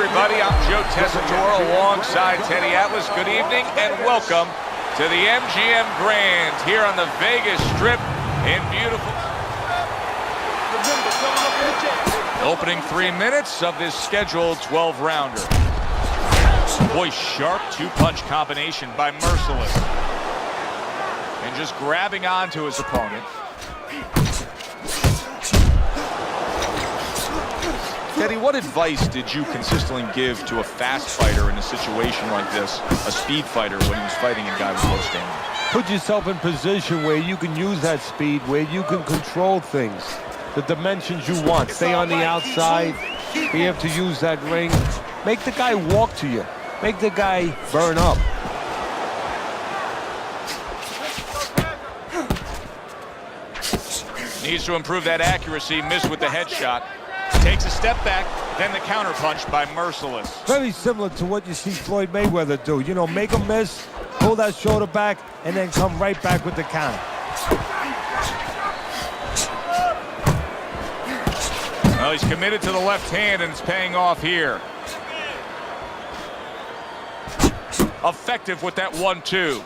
everybody. I'm Joe Tessitore alongside Teddy Atlas. Good evening and welcome to the MGM Grand here on the Vegas Strip in beautiful... Opening 3 minutes of this scheduled 12-rounder. Boy, sharp two-punch combination by Merciless. And just grabbing onto his opponent. Teddy, what advice did you consistently give to a fast fighter in a situation like this, a speed fighter, when he was fighting a guy with low stamina? Put yourself in position where you can use that speed, where you can control things, the dimensions you want. Stay on the outside, be able to use that ring. Make the guy walk to you. Make the guy burn up. Needs to improve that accuracy, missed with the headshot. Takes a step back, then the counter punch by Merciless. Very similar to what you see Floyd Mayweather do. You know, make a miss, pull that shoulder back, and then come right back with the counter. Well, he's committed to the left hand, and it's paying off here. Effective with that 1-2.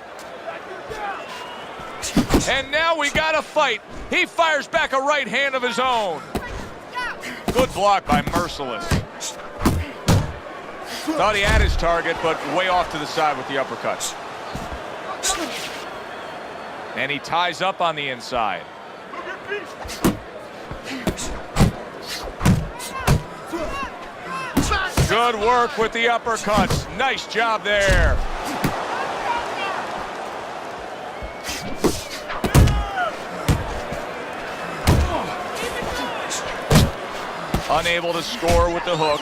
And now we got a fight. He fires back a right hand of his own. Good block by Merciless. Thought he had his target, but way off to the side with the uppercuts. And he ties up on the inside. Good work with the uppercuts. Nice job there. Unable to score with the hook.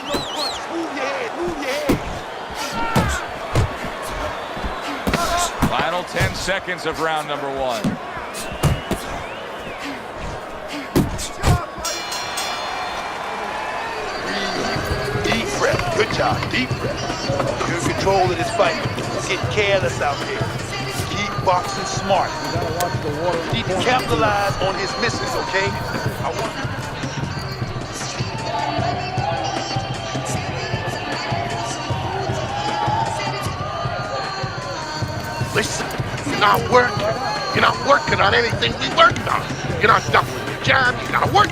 Final 10 seconds of round number 1. Deep breath. Good job. Deep breath. You're in control of this fight. Get careless out here. Keep boxing smart. You need to capitalize on his misses, okay? I want you. Listen, you're not working. You're not working on anything we worked on. You're not done with your job. You gotta work.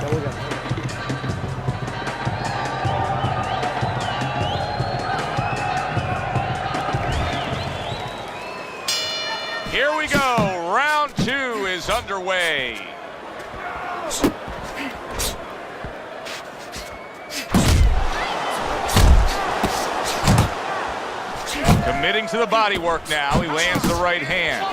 Here we go. Round 2 is underway. Committing to the body work now. He lands the right hand.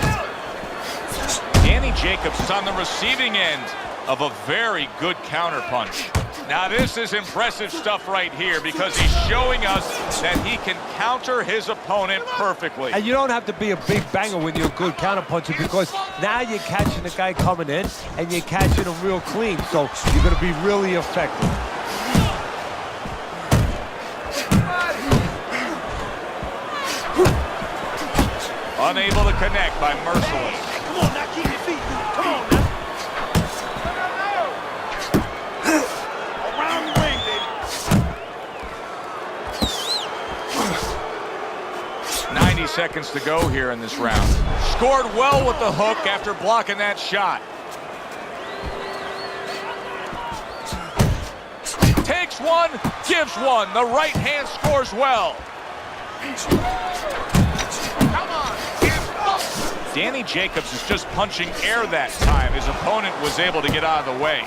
Danny Jacobs is on the receiving end of a very good counter punch. Now this is impressive stuff right here because he's showing us that he can counter his opponent perfectly. And you don't have to be a big banger when you're a good counter puncher, because now you're catching the guy coming in and you're catching him real clean. So you're going to be really effective. Unable to connect by Merciless. Come on, now keep your feet. Come on, now. Around the ring, baby. 90 seconds to go here in this round. Scored well with the hook after blocking that shot. Takes one, gives one. The right hand scores well. Danny Jacobs is just punching air that time. His opponent was able to get out of the way.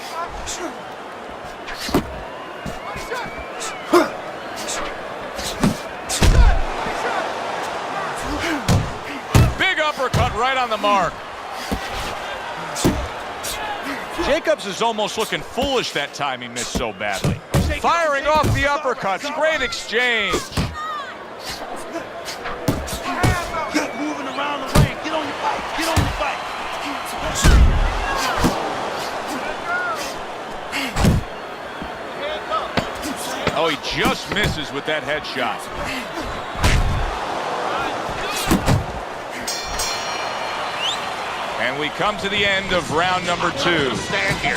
Big uppercut right on the mark. Jacobs is almost looking foolish that time he missed so badly. Firing off the uppercuts. Great exchange. Keep moving around the ring. Get on your fight. Get on your fight. Oh, he just misses with that headshot. And And we come to the end of round number 2.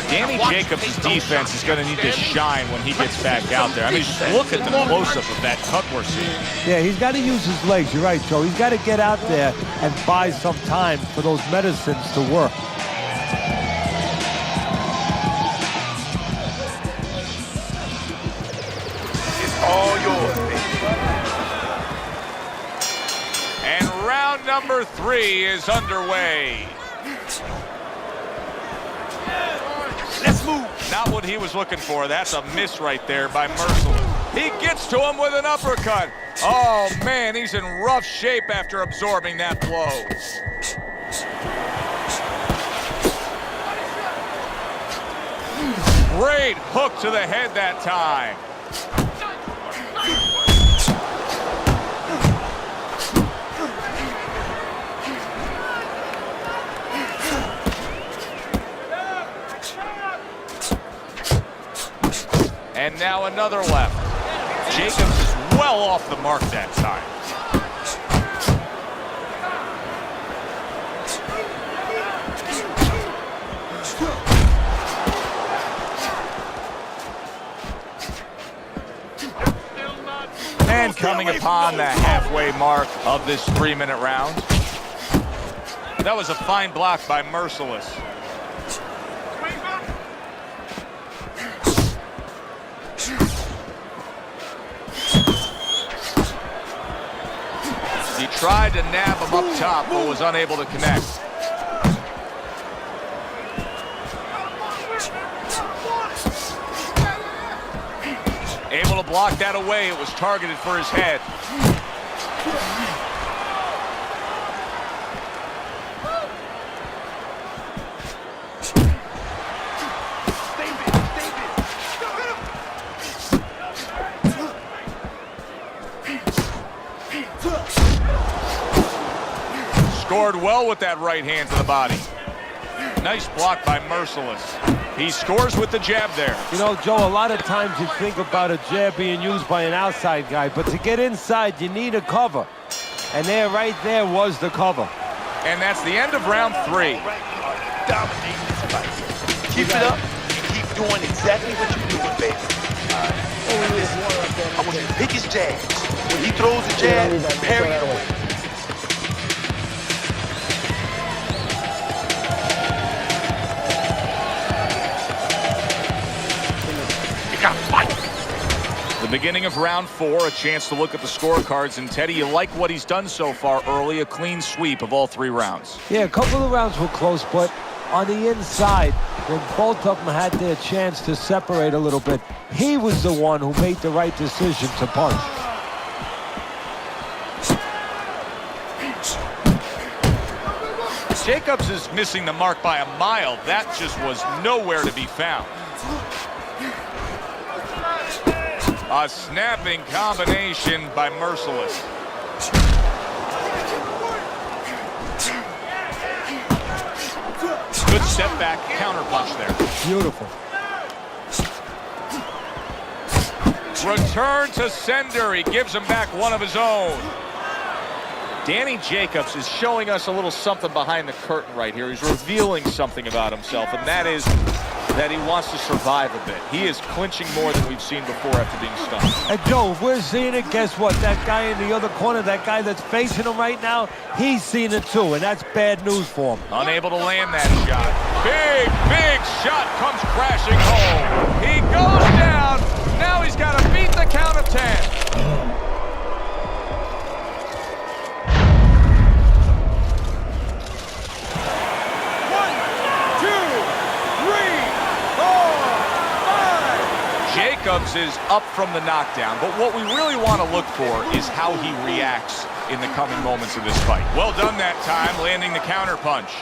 Danny Jacobs' defense is going to need to shine when he gets back out there. I mean, just look at the close-up of that cut we're seeing. Yeah, he's got to use his legs. You're right, Joe. He's got to get out there and buy some time for those medicines to work. It's all yours, baby. And round number 3 is underway. Let's move. Not what he was looking for. That's a miss right there by Merciless. He gets to him with an uppercut. Oh, man, he's in rough shape after absorbing that blow. Great hook to the head that time. And now another left. Jacobs is well off the mark that time. And coming upon the halfway mark of this 3-minute round. That was a fine block by Merciless. He tried to nab him up top, but was unable to connect. Able to block that away. It was targeted for his head. Scored well with that right hand to the body. Nice block by Merciless. He scores with the jab there. You know, Joe, a lot of times you think about a jab being used by an outside guy, but to get inside, you need a cover. And there, right there, was the cover. And that's the end of round 3. Dominating this fight. Keep it up and keep doing exactly what you're doing, baby. Listen, I want you to pick his jab. When he throws a jab, parry it away. The beginning of round 4, a chance to look at the scorecards. And Teddy, you like what he's done so far early, a clean sweep of all 3 rounds. Yeah, a couple of rounds were close, but on the inside, when both of them had their chance to separate a little bit, he was the one who made the right decision to punch. Jacobs is missing the mark by a mile. That just was nowhere to be found. A snapping combination by Merciless. Good step back counter punch there. Beautiful. Return to sender. He gives him back one of his own. Danny Jacobs is showing us a little something behind the curtain right here. He's revealing something about himself, and that is that he wants to survive a bit. He is clinching more than we've seen before after being stunned. And Joe, if we're seeing it, guess what? That guy in the other corner, that guy that's facing him right now, he's seen it too, and that's bad news for him. Unable to land that shot. Big shot comes crashing home. He goes down. Now he's got to beat the count of 10. Jacobs is up from the knockdown, but what we really want to look for is how he reacts in the coming moments of this fight. Well done that time, landing the counter punch.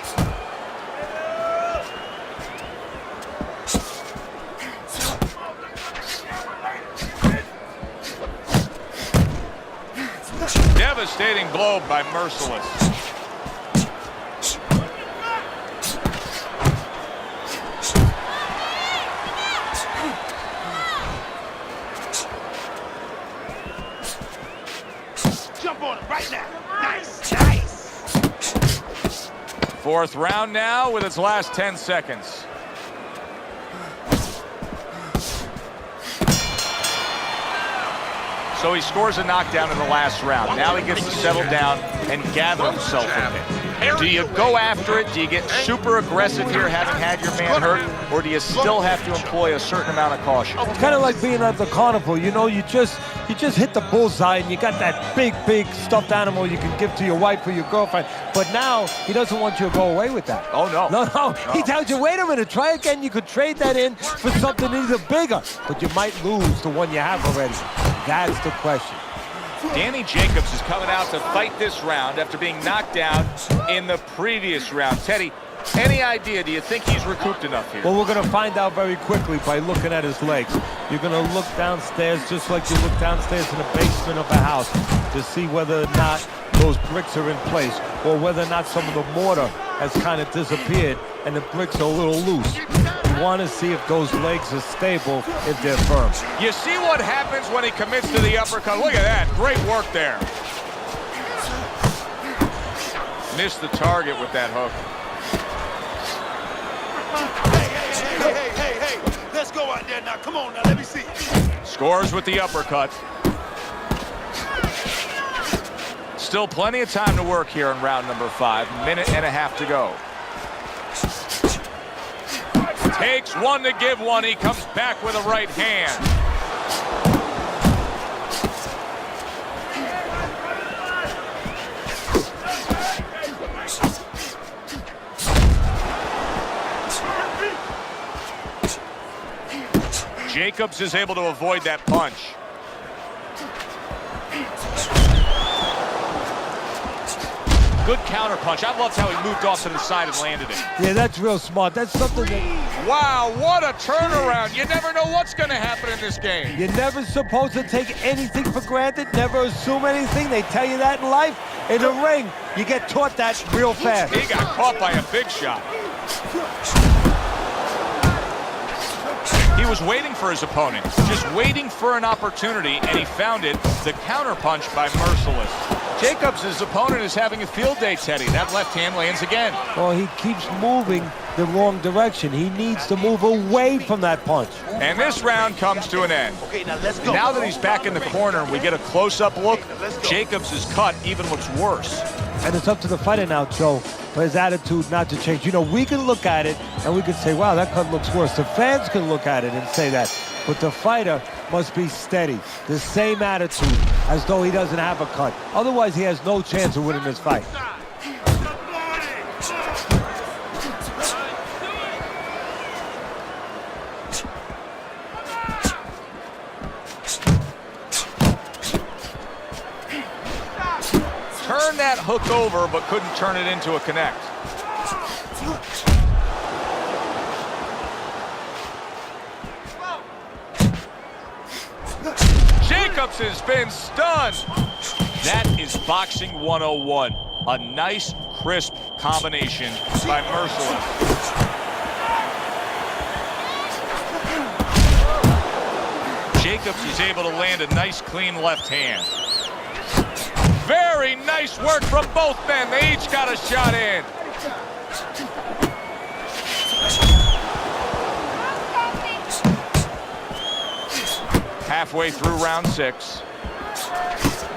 Devastating blow by Merciless. Fourth round now with its last 10 seconds. So he scores a knockdown in the last round. Now he gets to settle down and gather himself a bit. Do you go after it? Do you get super aggressive here having had your man hurt? Or do you still have to employ a certain amount of caution? It's kind of like being at the carnival. You know, you just hit the bullseye and you got that big stuffed animal you can give to your wife or your girlfriend. But now he doesn't want you to go away with that. Oh, no. No. He tells you, wait a minute, try again. You could trade that in for something either bigger. But you might lose the one you have already. That's the question. Danny Jacobs is coming out to fight this round after being knocked down in the previous round. Teddy, any idea? Do you think he's recouped enough here? Well, we're going to find out very quickly by looking at his legs. You're going to look downstairs just like you look downstairs in the basement of a house to see whether or not those bricks are in place or whether or not some of the mortar has kind of disappeared and the bricks are a little loose. You want to see if those legs are stable, if they're firm. You see what happens when he commits to the uppercut. Look at that. Great work there. Missed the target with that hook. Hey. Let's go out there now. Come on now. Let me see. Scores with the uppercut. Still plenty of time to work here in round number 5. Minute and a half to go. Takes one to give one. He comes back with a right hand. Jacobs is able to avoid that punch. Good counter punch. I loved how he moved off to the side and landed it. Yeah, that's real smart. That's something that... Wow, what a turnaround. You never know what's going to happen in this game. You're never supposed to take anything for granted, never assume anything. They tell you that in life. In the ring, you get taught that real fast. He got caught by a big shot. He was waiting for his opponent, just waiting for an opportunity, and he found it. The counter punch by Merciless. Jacobs' opponent is having a field day, Teddy. That left hand lands again. Well, he keeps moving the wrong direction. He needs to move away from that punch. And this round comes to an end. Okay, now let's go. Now that he's back in the corner and we get a close-up look, Jacobs' cut even looks worse. And it's up to the fighter now, Joe, for his attitude not to change. You know, we can look at it and we can say, wow, that cut looks worse. The fans can look at it and say that. But the fighter must be steady, the same attitude as though he doesn't have a cut. Otherwise, he has no chance of winning this fight. Turned that hook over, but couldn't turn it into a connect. Jacobs has been stunned. That is boxing 101. A nice, crisp combination by Merciless. Jacobs is able to land a nice, clean left hand. Very nice work from both men. They each got a shot in. Halfway through round 6.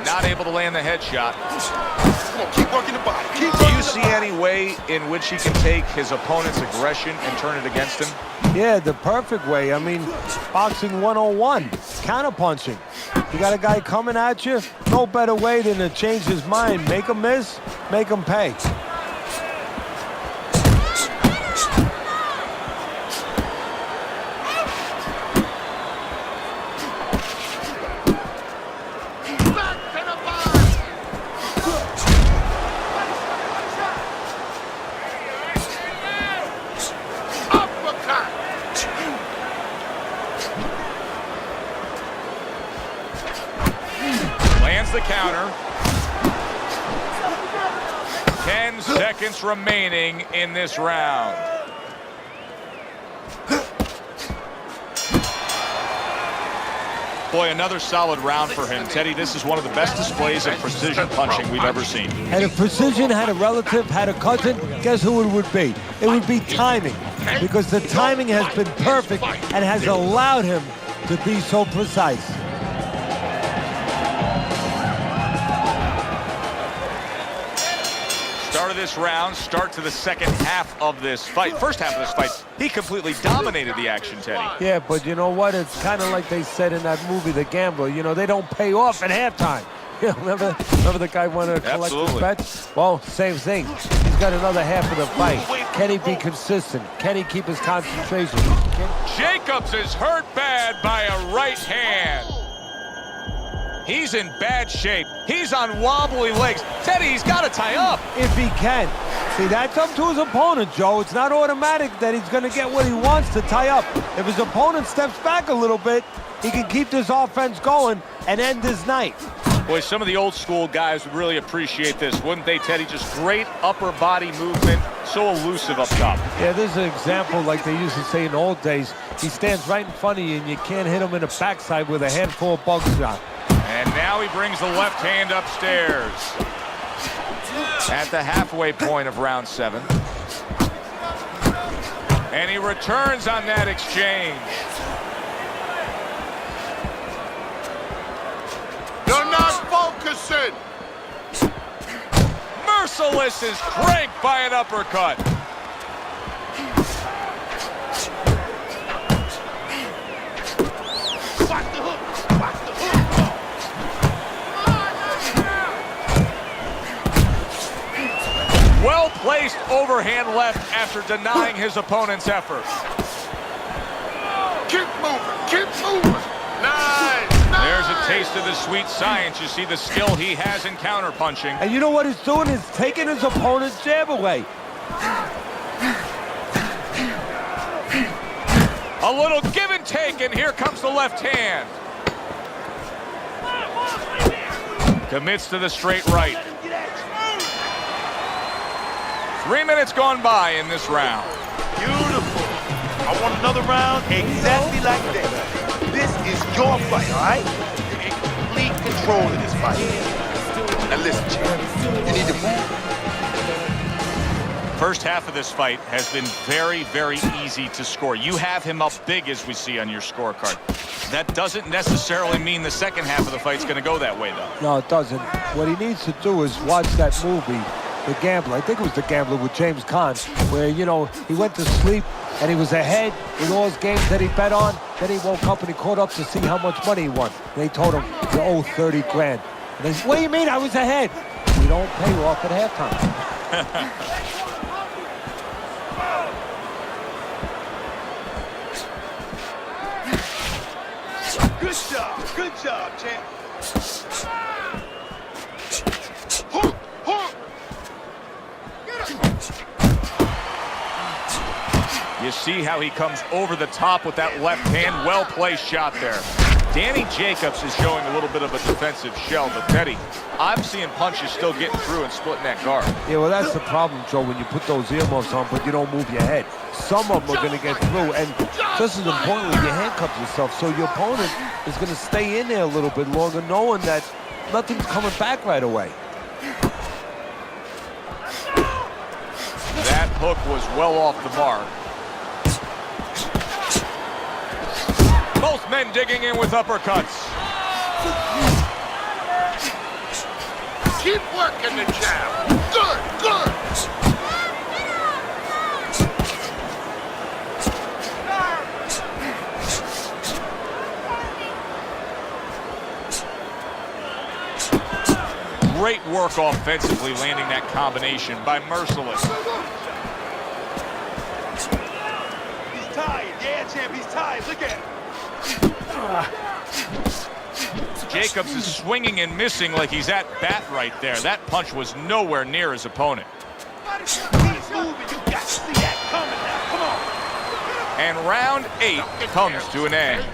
Not able to land the headshot. Come on, keep working the body. Do you see any way in which he can take his opponent's aggression and turn it against him? Yeah, the perfect way. I mean, boxing 101, counterpunching. You got a guy coming at you, no better way than to change his mind. Make him miss, make him pay. The counter. 10 seconds remaining in this round. Boy, another solid round for him. Teddy, this is one of the best displays of precision punching we've ever seen. And if precision had a relative, had a cousin, guess who it would be? It would be timing, because the timing has been perfect and has allowed him to be so precise. Start of this round, start to the second half of this fight. First half of this fight, he completely dominated the action, Teddy. Yeah, but you know what? It's kind of like they said in that movie, The Gambler. You know, they don't pay off at halftime. You know, remember the guy wanted to collect his bets? Well, same thing. He's got another half of the fight. Can he be consistent? Can he keep his concentration? Jacobs is hurt bad by a right hand. He's in bad shape. He's on wobbly legs. Teddy, he's got to tie up. If he can. See, that's up to his opponent, Joe. It's not automatic that he's going to get what he wants to tie up. If his opponent steps back a little bit, he can keep this offense going and end his night. Boy, some of the old school guys would really appreciate this, wouldn't they, Teddy? Just great upper body movement, so elusive up top. Yeah, this is an example like they used to say in the old days. He stands right in front of you and you can't hit him in the backside with a handful of buckshot. And now he brings the left hand upstairs. At the halfway point of round 7. And he returns on that exchange. You're not focusing. Merciless is cranked by an uppercut. Watch the hook. Watch the hook. Well-placed overhand left after denying his opponent's effort. Keep moving. Keep moving. Nice. There's a taste of the sweet science. You see the skill he has in counterpunching. And you know what he's doing? He's taking his opponent's jab away. A little give and take, and here comes the left hand. Commits to the straight right. 3 minutes gone by in this round. Beautiful. I want another round exactly like that. This is your fight, all right? You're in complete control of this fight. Now listen, champ. You need to move. First half of this fight has been very, very easy to score. You have him up big, as we see on your scorecard. That doesn't necessarily mean the second half of the fight's going to go that way, though. No, it doesn't. What he needs to do is watch that movie, The Gambler. I think it was The Gambler with James Caan, where, you know, he went to sleep and he was ahead in all his games that he bet on. Then he woke up and he called up to see how much money he won. And they told him, you owe 30 grand. And they said, what do you mean I was ahead? We don't pay off at halftime. Good job, champ. You see how he comes over the top with that left hand. Well-placed shot there. Danny Jacobs is showing a little bit of a defensive shell, but Teddy, I'm seeing punches still getting through and splitting that guard. Yeah, well, that's the problem, Joe, when you put those earmuffs on, but you don't move your head. Some of them are going to get through, and just as importantly, you handcuff yourself, so your opponent is going to stay in there a little bit longer, knowing that nothing's coming back right away. That hook was well off the mark. Both men digging in with uppercuts. Keep working the jab. Good, good. Great work offensively, landing that combination by Merciless. He's tired. Yeah, champ, he's tired. Look at him. Jacobs is swinging and missing like he's at bat right there. That punch was nowhere near his opponent. He's moving. You got to see that coming now. Come on. And round 8 comes to an end.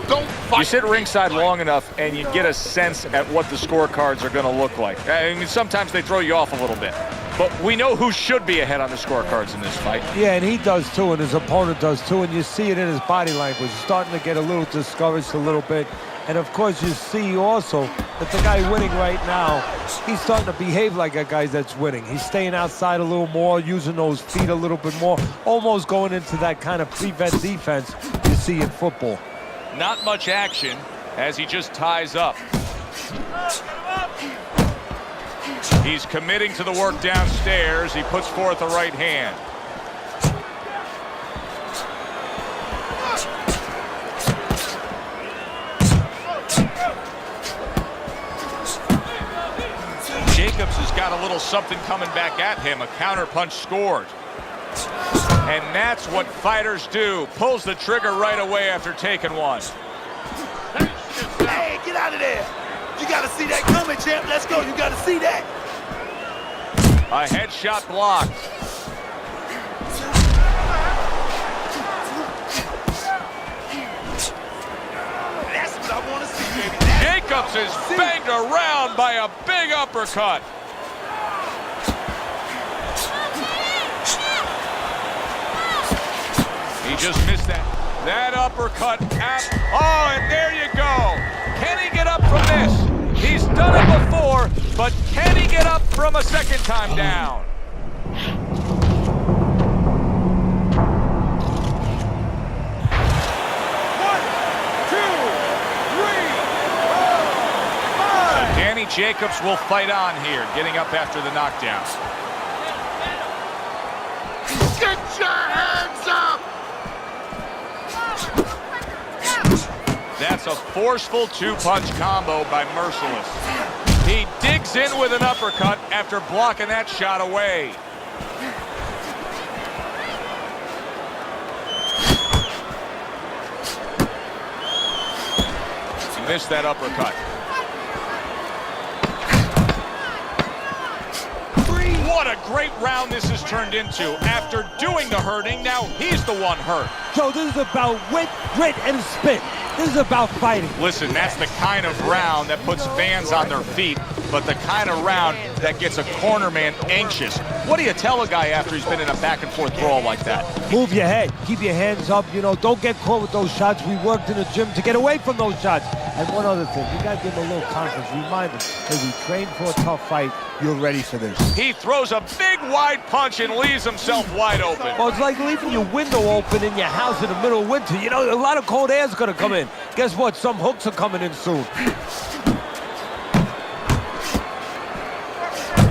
Don't fight. You sit ringside long enough and you get a sense at what the scorecards are going to look like. I mean, sometimes they throw you off a little bit. But we know who should be ahead on the scorecards in this fight. Yeah, and he does too, and his opponent does too, and you see it in his body language. He's starting to get a little discouraged a little bit. And of course, you see also that the guy winning right now, he's starting to behave like a guy that's winning. He's staying outside a little more, using those feet a little bit more, almost going into that kind of prevent defense you see in football. Not much action as he just ties up. He's committing to the work downstairs. He puts forth a right hand. Jacobs has got a little something coming back at him. A counter punch scored. And that's what fighters do. Pulls the trigger right away after taking one. Hey, get out of there. You got to see that coming, champ. Let's go. You got to see that. A headshot blocked. That's what I want to see, baby. Jacobs is banged around by a big uppercut. He just missed that. That uppercut. Oh, and there you go. Can he get up from this? He's done it before, but can he get up from a second time down? Danny Jacobs will fight on here, getting up after the knockdown. Get your hands up! That's a forceful two-punch combo by Merciless. He digs in with an uppercut after blocking that shot away. He missed that uppercut. What a great round this has turned into. After doing the hurting, now he's the one hurt. Joe, this is about wit, grit, and spit. This is about fighting. Listen, that's the kind of round that puts fans on their feet, but the kind of round that gets a corner man anxious. What do you tell a guy after he's been in a back-and-forth brawl like that? Move your head. Keep your hands up. You know, don't get caught with those shots. We worked in the gym to get away from those shots. And one other thing, you got to give him a little confidence. Remind him, hey, we trained for a tough fight. You're ready for this. He throws a big wide punch and leaves himself wide open. Well, it's like leaving your window open in your house in the middle of winter. You know, a lot of cold air's going to come in. Guess what? Some hooks are coming in soon.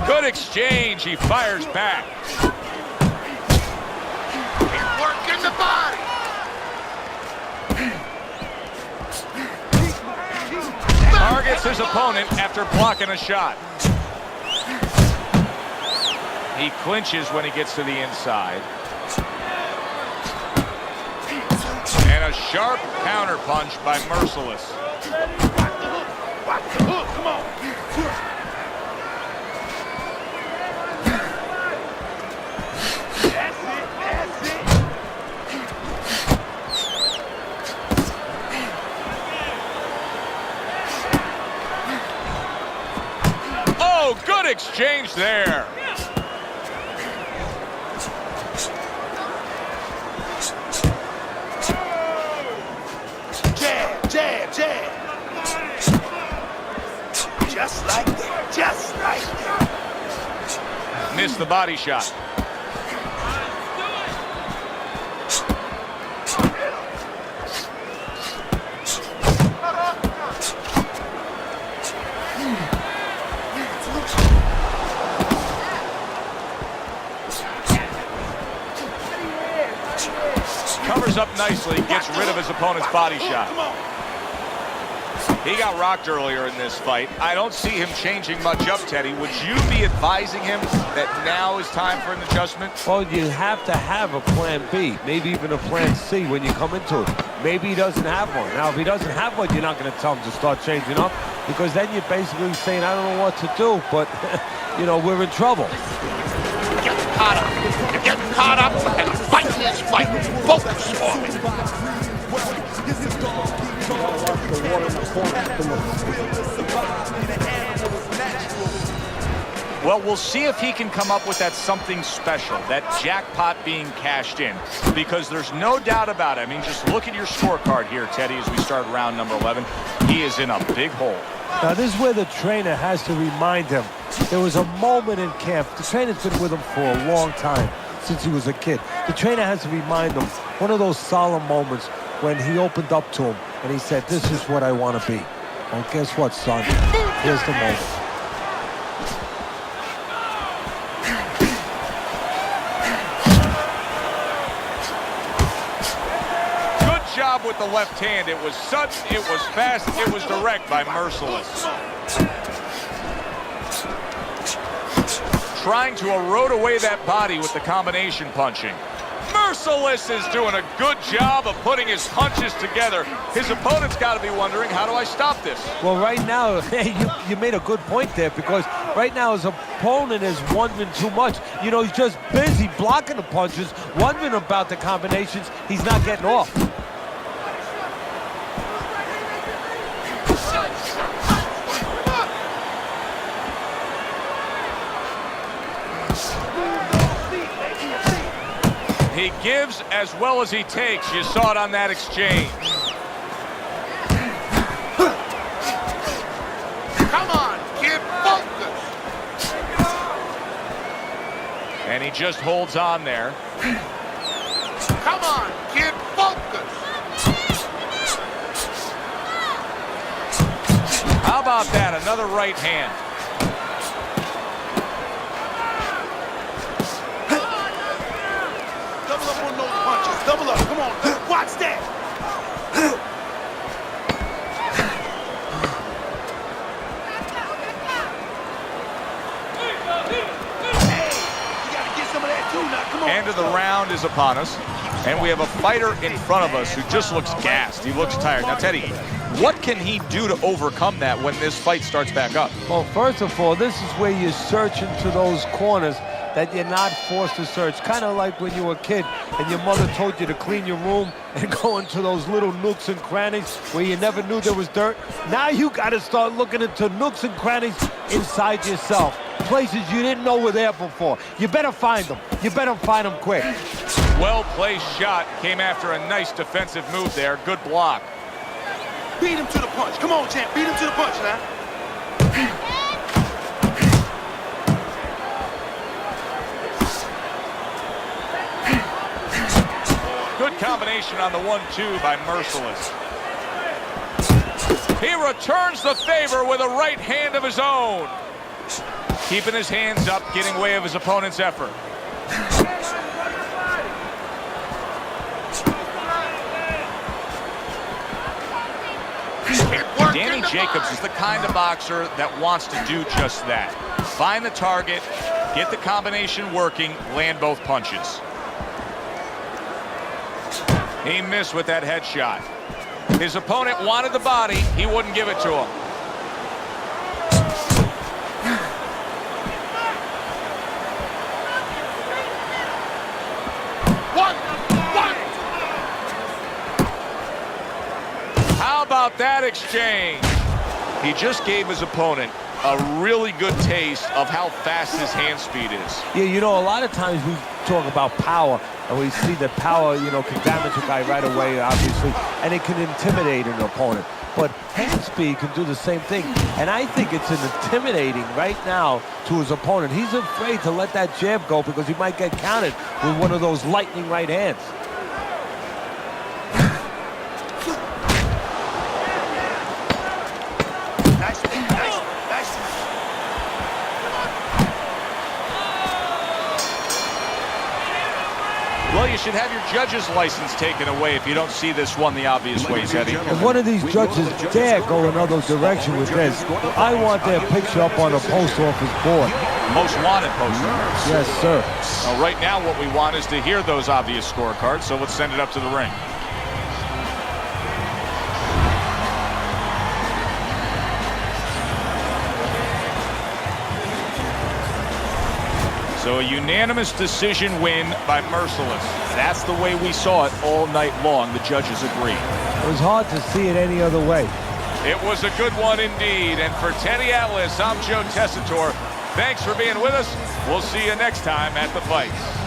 Good exchange. He fires back. He's working the body. Targets his opponent after blocking a shot. He clinches when he gets to the inside. And a sharp counter punch by Merciless. Watch the hook. Come on. That's it. Oh, good exchange there. Jab. Just like that. Just like that. Missed the body shot. Covers up nicely, gets rid of his opponent's body shot. He got rocked earlier in this fight. I don't see him changing much up, Teddy. Would you be advising him that now is time for an adjustment? Well, you have to have a plan B, maybe even a plan C when you come into it. Maybe he doesn't have one. Now, if he doesn't have one, you're not going to tell him to start changing up, because then you're basically saying, I don't know what to do, but, you know, we're in trouble. You're getting caught up and fighting this fight. Focus for me. Well, we'll see if he can come up with that something special, that jackpot being cashed in, because there's no doubt about it. I mean, just look at your scorecard here, Teddy, as we start round number 11. He is in a big hole. Now, this is where the trainer has to remind him. There was a moment in camp. The trainer's been with him for a long time, since he was a kid. The trainer has to remind him, one of those solemn moments when he opened up to him and he said, this is what I want to be. Well, guess what, son? Here's the moment. Job with the left hand. It was sudden, it was fast, it was direct by Merciless. Trying to erode away that body with the combination punching. Merciless is doing a good job of putting his punches together. His opponent's got to be wondering, how do I stop this? Well, right now, you made a good point there, because right now his opponent is wondering too much. You know, he's just busy blocking the punches, wondering about the combinations. He's not getting off. He gives as well as he takes. You saw it on that exchange. Come on, get focused. And he just holds on there. Come on, get focused. How about that? Another right hand. Double up on those punches. Double up. Come on. Watch that. Hey, you gotta get some of that too now. Come on. End of the round is upon us. And we have a fighter in front of us who just looks gassed. He looks tired. Now, Teddy, what can he do to overcome that when this fight starts back up? Well, first of all, this is where you search into those corners that you're not forced to search. Kind of like when you were a kid and your mother told you to clean your room and go into those little nooks and crannies where you never knew there was dirt. Now you got to start looking into nooks and crannies inside yourself. Places you didn't know were there before. You better find them. You better find them quick. Well-placed shot. Came after a nice defensive move there. Good block. Beat him to the punch. Come on, champ. Beat him to the punch now. Good combination on the 1-2 by Merciless. He returns the favor with a right hand of his own. Keeping his hands up, getting way of his opponent's effort. Danny Jacobs is the kind of boxer that wants to do just that. Find the target, get the combination working, land both punches. He missed with that headshot. His opponent wanted the body. He wouldn't give it to him. How about that exchange? He just gave his opponent a really good taste of how fast his hand speed is. Yeah, you know, a lot of times we talk about power, and we see that power, you know, can damage a guy right away, obviously, and it can intimidate an opponent. But hand speed can do the same thing, and I think it's intimidating right now to his opponent. He's afraid to let that jab go because he might get countered with one of those lightning right hands. Well, you should have your judge's license taken away if you don't see this one the obvious way, Teddy. If one of these judges dare go another direction with this, I want their picture up on a post office board. Most wanted poster. Yes, sir. Well, right now what we want is to hear those obvious scorecards, so let's send it up to the ring. So a unanimous decision win by Merciless. That's the way we saw it all night long. The judges agree. It was hard to see it any other way. It was a good one indeed. And for Teddy Atlas, I'm Joe Tessitore. Thanks for being with us. We'll see you next time at the fights.